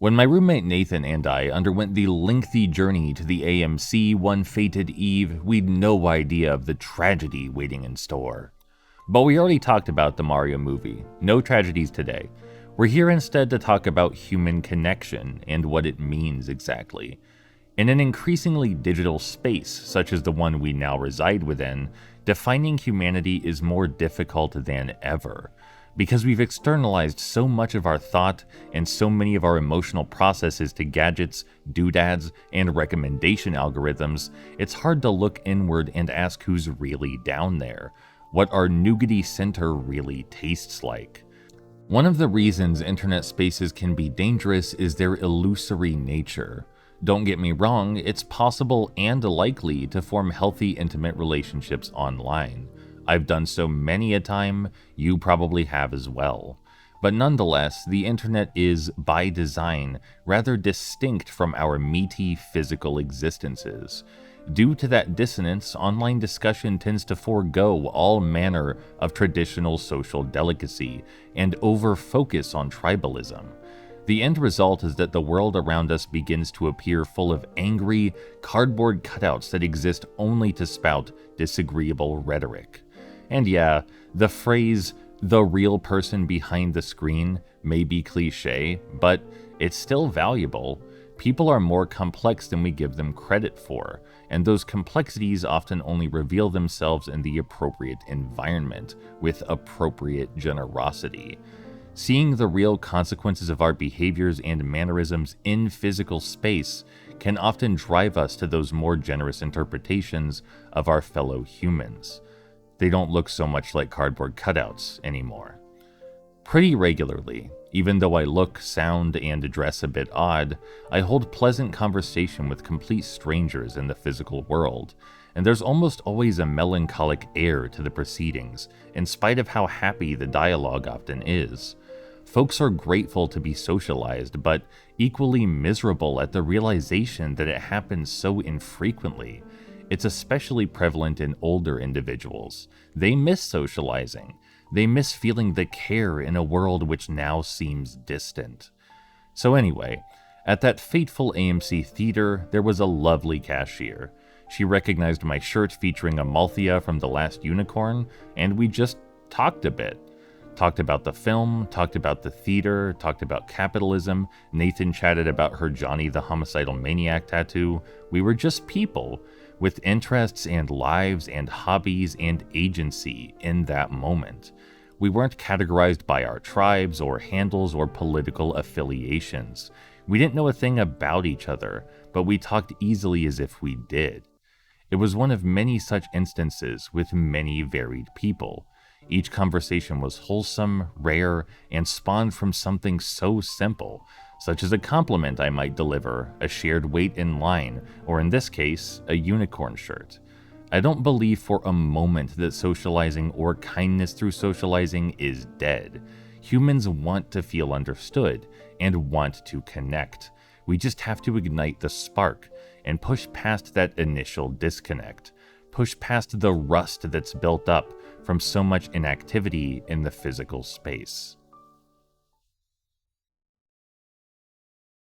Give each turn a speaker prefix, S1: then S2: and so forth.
S1: When my roommate Nathan and I underwent the lengthy journey to the AMC one fated eve, we'd no idea of the tragedy waiting in store. But we already talked about the Mario movie. No tragedies today. We're here instead to talk about human connection and what it means exactly. In an increasingly digital space, such as the one we now reside within, defining humanity is more difficult than ever. Because we've externalized so much of our thought and so many of our emotional processes to gadgets, doodads, and recommendation algorithms, it's hard to look inward and ask who's really down there, what our nougaty center really tastes like. One of the reasons internet spaces can be dangerous is their illusory nature. Don't get me wrong, it's possible and likely to form healthy, intimate relationships online. I've done so many a time, you probably have as well. But nonetheless, the internet is, by design, rather distinct from our meaty physical existences. Due to that dissonance, online discussion tends to forego all manner of traditional social delicacy and over-focus on tribalism. The end result is that the world around us begins to appear full of angry, cardboard cutouts that exist only to spout disagreeable rhetoric. And yeah, the phrase, the real person behind the screen, may be cliche, but it's still valuable. People are more complex than we give them credit for, and those complexities often only reveal themselves in the appropriate environment, with appropriate generosity. Seeing the real consequences of our behaviors and mannerisms in physical space can often drive us to those more generous interpretations of our fellow humans. They don't look so much like cardboard cutouts anymore. Pretty regularly, even though I look, sound, and dress a bit odd, I hold pleasant conversation with complete strangers in the physical world, and there's almost always a melancholic air to the proceedings, in spite of how happy the dialogue often is. Folks are grateful to be socialized, but equally miserable at the realization that it happens so infrequently. It's especially prevalent in older individuals. They miss socializing. They miss feeling the care in a world which now seems distant. So anyway, at that fateful AMC theater, there was a lovely cashier. She recognized my shirt featuring Amalthea from The Last Unicorn, and we just talked a bit. Talked about the film, talked about the theater, talked about capitalism. Nathan chatted about her Johnny the Homicidal Maniac tattoo. We were just people, with interests and lives and hobbies and agency in that moment. We weren't categorized by our tribes or handles or political affiliations. We didn't know a thing about each other, but we talked easily as if we did. It was one of many such instances with many varied people. Each conversation was wholesome, rare, and spawned from something so simple, such as a compliment I might deliver, a shared wait in line, or in this case, a unicorn shirt. I don't believe for a moment that socializing or kindness through socializing is dead. Humans want to feel understood and want to connect. We just have to ignite the spark and push past that initial disconnect. Push past the rust that's built up from so much inactivity in the physical space.